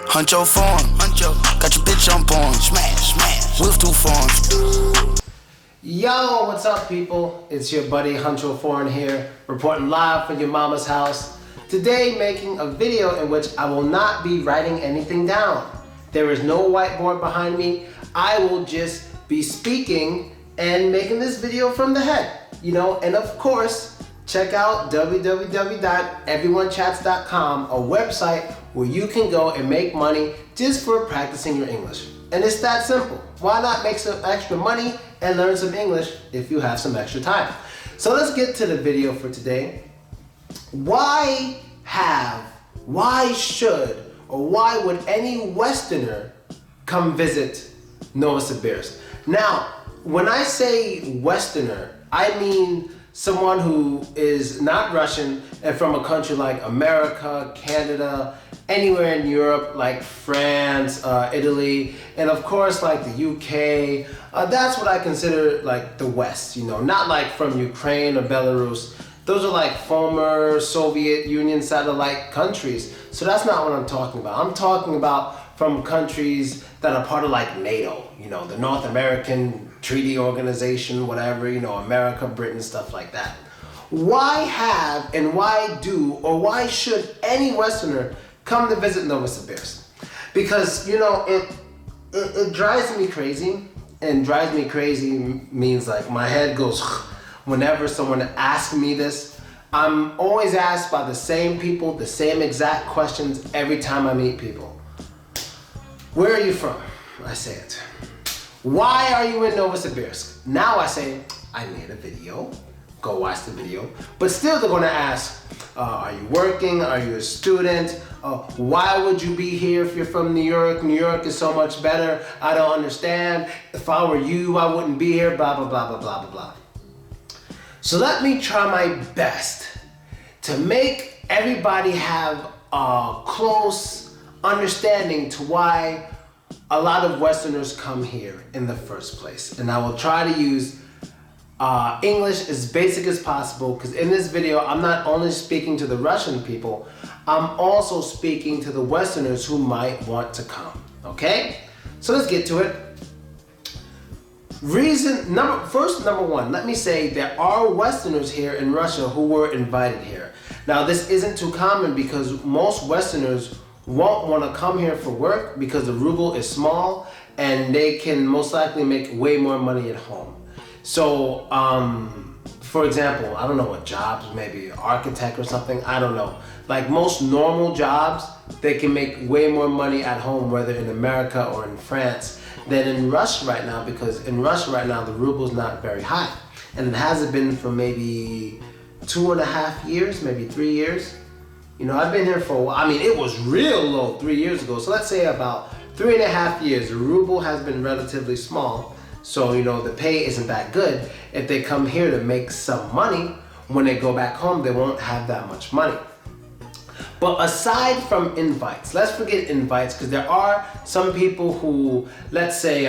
Huncho form, got your bitch on porn, smash, with two forms. Yo, what's up people? It's your buddy Huncho Foreign here, reporting live from your mama's house. Today making a video in which I will not be writing anything down. There is no whiteboard behind me. I will just be speaking and making this video from the head. And of course, check out www.everyonechats.com, a website where you can go and make money just for practicing your English. And it's that simple. Why not make some extra money and learn some English if you have some extra time? So let's get to the video for today. Why should, or why would any Westerner come visit Novisibirsk? Now, when I say Westerner, I mean someone who is not Russian and from a country like America, Canada, anywhere in Europe like France, Italy, and of course like the UK. That's what I consider like the West, not like from Ukraine or Belarus. Those are like former Soviet Union satellite countries. So that's not what I'm talking about. I'm talking about from countries that are part of like NATO, the North American Treaty Organization, whatever, America, Britain, stuff like that. Why have and why do or why should any Westerner come to visit Novisibirsk? Because, it drives me crazy, and drives me crazy means like my head goes whenever someone asks me this. I'm always asked by the same people, the same exact questions every time I meet people. Where are you from? I say it. Why are you in Novisibirsk? Now I say, I made a video. Go watch the video. But still they're gonna ask, are you working? Are you a student? Why would you be here if you're from New York? New York is so much better. I don't understand. If I were you, I wouldn't be here, blah, blah, blah, blah, blah, blah, blah. So let me try my best to make everybody have a close understanding to why a lot of Westerners come here in the first place. And I will try to use English as basic as possible, because in this video, I'm not only speaking to the Russian people, I'm also speaking to the Westerners who might want to come, okay? So let's get to it. Number one, let me say there are Westerners here in Russia who were invited here. Now this isn't too common because most Westerners won't want to come here for work because the ruble is small and they can most likely make way more money at home. So, for example, I don't know what jobs, maybe architect or something, I don't know. Like most normal jobs, they can make way more money at home, whether in America or in France, than in Russia right now, because in Russia right now, the ruble is not very high. And it hasn't been for maybe 2.5 years, maybe 3 years. I've been here for a while. I mean, it was real low 3 years ago. So let's say about 3.5 years, the ruble has been relatively small. So, the pay isn't that good. If they come here to make some money, when they go back home, they won't have that much money. But aside from invites, let's forget invites, because there are some people who, let's say,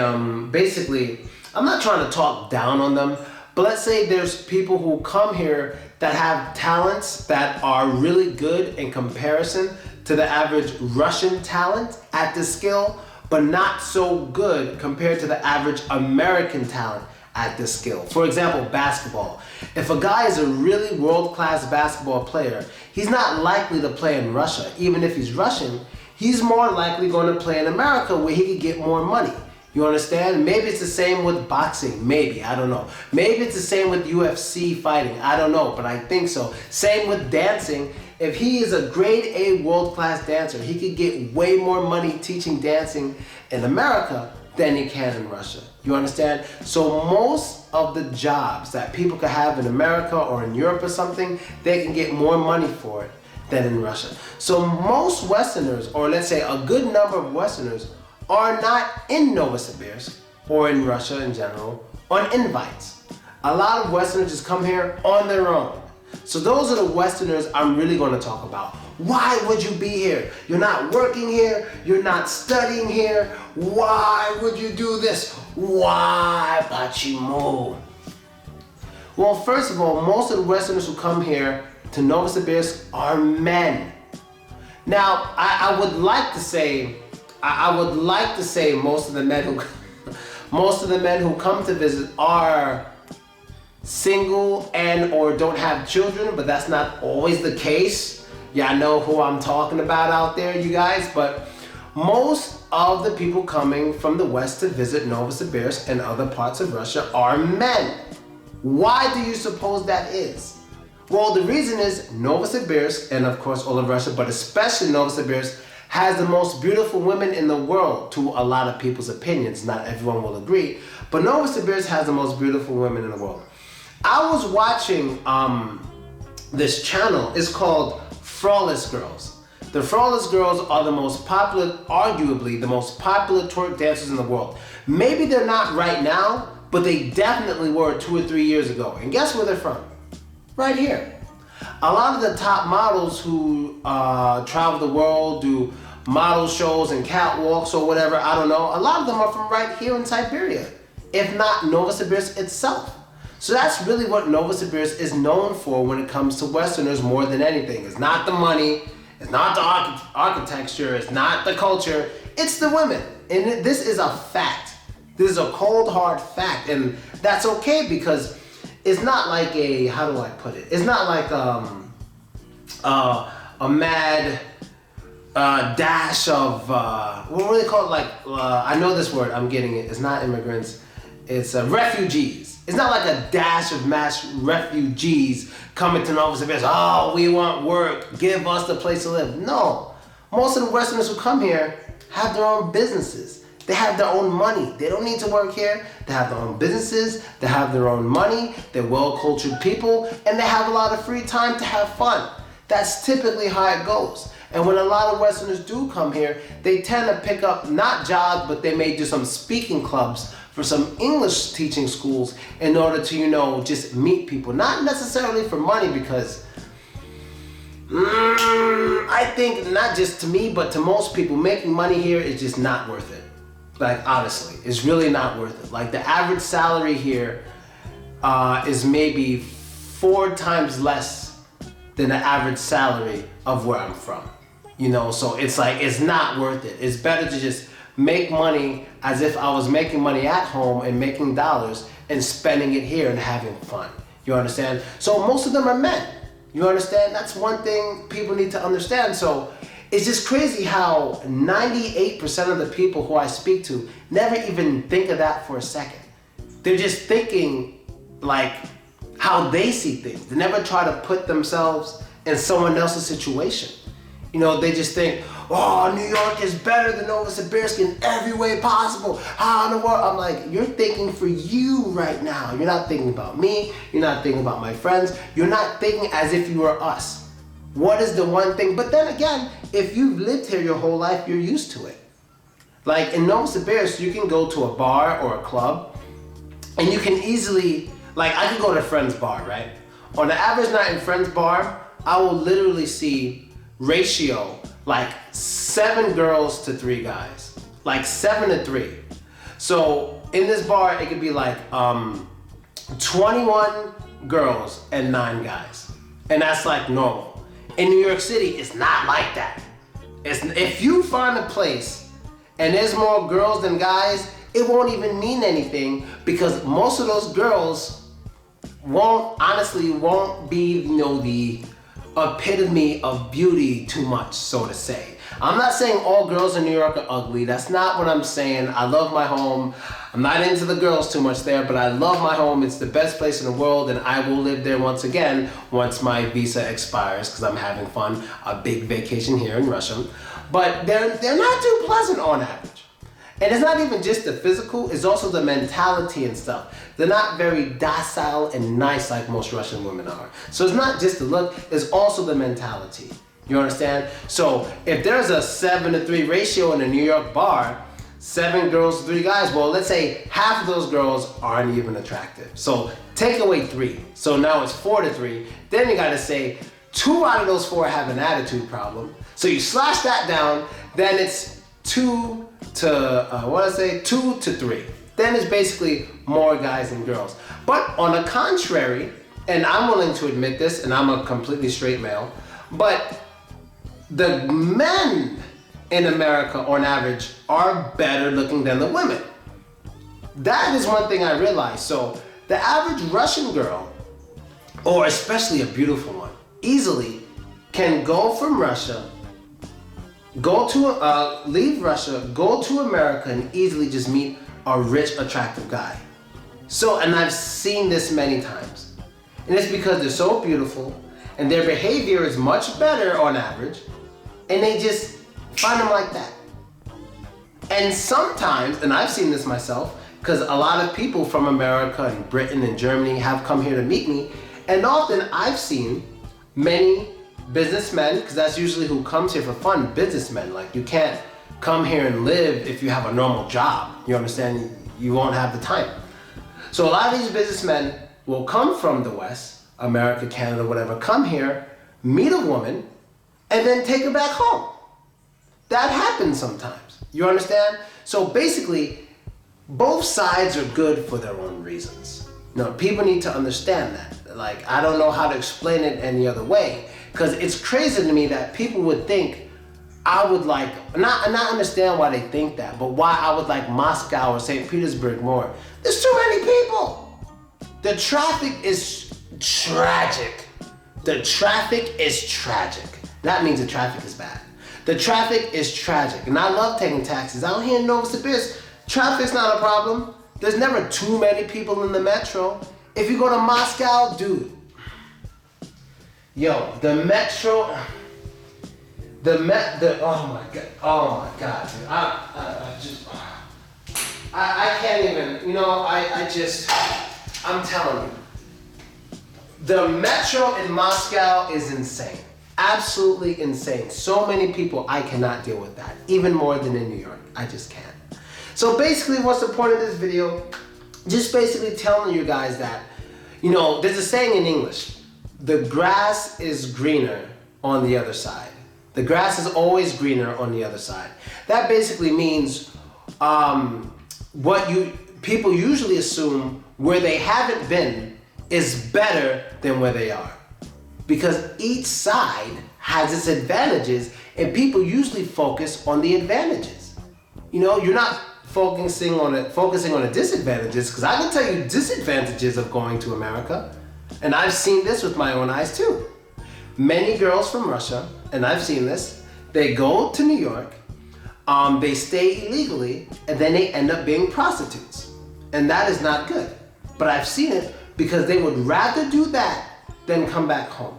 basically, I'm not trying to talk down on them, but let's say there's people who come here that have talents that are really good in comparison to the average Russian talent at this skill, but not so good compared to the average American talent at this skill. For example, basketball. If a guy is a really world-class basketball player, he's not likely to play in Russia. Even if he's Russian, he's more likely going to play in America where he could get more money. You understand? Maybe it's the same with boxing. Maybe, I don't know. Maybe it's the same with UFC fighting. I don't know, but I think so. Same with dancing. If he is a grade A world-class dancer, he could get way more money teaching dancing in America than he can in Russia. You understand? So most of the jobs that people could have in America or in Europe or something, they can get more money for it than in Russia. So most Westerners, or let's say a good number of Westerners, are not in Novisibirsk or in Russia in general on invites. A lot of Westerners just come here on their own. So those are the Westerners I'm really going to talk about. Why would you be here? You're not working here. You're not studying here. Why would you do this? Why, Pachimu? Well, first of all, most of the Westerners who come here to Novisibirsk are men. Now, I would like to say, most of the men who come to visit are single and or don't have children, but that's not always the case. Yeah, I know who I'm talking about out there, you guys, but most of the people coming from the West to visit Novosibirsk and other parts of Russia are men. Why do you suppose that is? Well, the reason is Novosibirsk, and of course all of Russia, but especially Novosibirsk, has the most beautiful women in the world, to a lot of people's opinions. Not everyone will agree, but Novosibirsk has the most beautiful women in the world. I was watching this channel. It's called Flawless Girls. The Flawless Girls are the most popular, arguably the most popular twerk dancers in the world. Maybe they're not right now, but they definitely were 2 or 3 years ago. And guess where they're from? Right here. A lot of the top models who travel the world, do model shows and catwalks or whatever, I don't know, a lot of them are from right here in Siberia, if not Novosibirsk itself. So that's really what Novosibirsk is known for when it comes to Westerners more than anything. It's not the money, it's not the architecture, it's not the culture, it's the women. And this is a fact. This is a cold, hard fact. And that's okay, because it's not like a, how do I put it? It's not like a mad dash of, what do they call it? Like, I know this word, I'm getting it. It's not immigrants, it's refugees. It's not like a dash of mass refugees coming to Novosibirsk. Oh, we want work, give us the place to live. No, most of the Westerners who come here have their own businesses. They have their own money. They don't need to work here. They have their own businesses. They have their own money. They're well-cultured people, and they have a lot of free time to have fun. That's typically how it goes. And when a lot of Westerners do come here, they tend to pick up not jobs, but they may do some speaking clubs for some English teaching schools in order to, you know, just meet people. Not necessarily for money, because I think not just to me, but to most people, making money here is just not worth it. Like, honestly, it's really not worth it. Like, the average salary here is maybe 4 times less than the average salary of where I'm from. You know, so it's like, it's not worth it. It's better to just make money as if I was making money at home and making dollars and spending it here and having fun. You understand? So most of them are men. You understand? That's one thing people need to understand. So it's just crazy how 98% of the people who I speak to never even think of that for a second. They're just thinking like how they see things. They never try to put themselves in someone else's situation. You know, they just think, oh, New York is better than Novosibirsk in every way possible. How in the world? I'm like, you're thinking for you right now. You're not thinking about me. You're not thinking about my friends. You're not thinking as if you were us. What is the one thing? But then again, if you've lived here your whole life, you're used to it. Like in Novosibirsk, you can go to a bar or a club, and you can easily, like I can go to a friend's bar, right? On the average night in friend's bar, I will literally see ratio like 7 girls to 3 guys, like 7 to 3. So in this bar, it could be like 21 girls and 9 guys, and that's like normal. In New York City, it's not like that. If you find a place and there's more girls than guys, it won't even mean anything, because most of those girls won't be, you know, the epitome of beauty too much, so to say. I'm not saying all girls in New York are ugly. That's not what I'm saying. I love my home. I'm not into the girls too much there, but I love my home. It's the best place in the world, and I will live there once again once my visa expires, because I'm having fun, a big vacation here in Russia. But they're not too pleasant on average. And it's not even just the physical, it's also the mentality and stuff. They're not very docile and nice like most Russian women are. So it's not just the look, it's also the mentality. You understand? So if there's a 7 to 3 ratio in a New York bar, 7 girls to 3 guys, well, let's say half of those girls aren't even attractive. So take away 3. So now it's 4 to 3. Then you gotta say 2 out of those 4 have an attitude problem. So you slash that down, then it's 2 to 3. Then it's basically more guys than girls. But on the contrary, and I'm willing to admit this, and I'm a completely straight male, but the men in America, on average, are better looking than the women. That is one thing I realized. So the average Russian girl, or especially a beautiful one, easily can go from Russia, leave Russia, go to America, and easily just meet a rich, attractive guy. So, and I've seen this many times. And it's because they're so beautiful, and their behavior is much better on average, and they just find them like that. And sometimes, and I've seen this myself, because a lot of people from America and Britain and Germany have come here to meet me, and often I've seen many businessmen, because that's usually who comes here for fun, businessmen. Like, you can't come here and live if you have a normal job. You understand? You won't have the time. So a lot of these businessmen will come from the West, America, Canada, whatever, come here, meet a woman, and then take her back home. That happens sometimes. You understand? So basically, both sides are good for their own reasons. No, people need to understand that. Like, I don't know how to explain it any other way, because it's crazy to me that people would think I would like, not understand why they think that, but why I would like Moscow or St. Petersburg more. There's too many people. The traffic is tragic. The traffic is tragic. That means the traffic is bad. The traffic is tragic. And I love taking taxis. Out here in Novisibirsk, traffic's not a problem. There's never too many people in the metro. If you go to Moscow, dude, yo, the metro, oh my god, dude, I can't even, you know, I'm telling you, the metro in Moscow is insane, absolutely insane. So many people, I cannot deal with that, even more than in New York, I just can't. So basically, what's the point of this video? Just basically telling you guys that, you know, there's a saying in English, the grass is greener on the other side. The grass is always greener on the other side. That basically means people usually assume where they haven't been is better than where they are. Because each side has its advantages, and people usually focus on the advantages. You know, you're not focusing on the disadvantages, because I can tell you disadvantages of going to America, and I've seen this with my own eyes too. Many girls from Russia, and I've seen this, they go to New York, they stay illegally, and then they end up being prostitutes. And that is not good. But I've seen it because they would rather do that than come back home.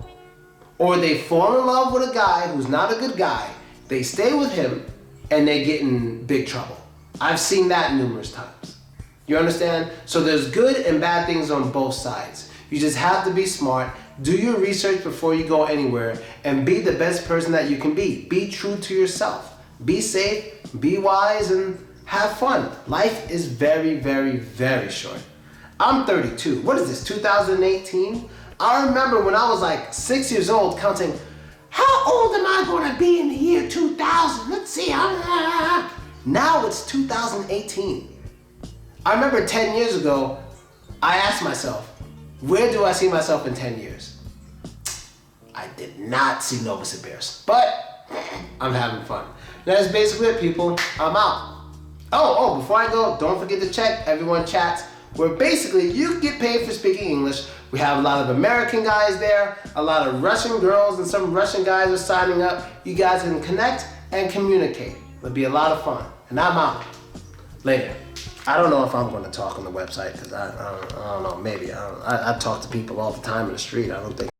Or they fall in love with a guy who's not a good guy, they stay with him, and they get in big trouble. I've seen that numerous times. You understand? So there's good and bad things on both sides. You just have to be smart, do your research before you go anywhere, and be the best person that you can be. Be true to yourself. Be safe, be wise, and have fun. Life is very, very, very short. I'm 32. What is this, 2018? I remember when I was like 6 years old counting, how old am I going to be in the year 2000? Let's see. Now it's 2018. I remember 10 years ago, I asked myself, where do I see myself in 10 years? I did not see Novisibirsk, but I'm having fun. That's basically it, people. I'm out. Oh, before I go, don't forget to check Everyone Chats, where basically you get paid for speaking English. We have a lot of American guys there, a lot of Russian girls, and some Russian guys are signing up. You guys can connect and communicate. It'll be a lot of fun. And I'm out. Later. I don't know if I'm going to talk on the website, because I don't know, maybe. I talk to people all the time in the street. I don't think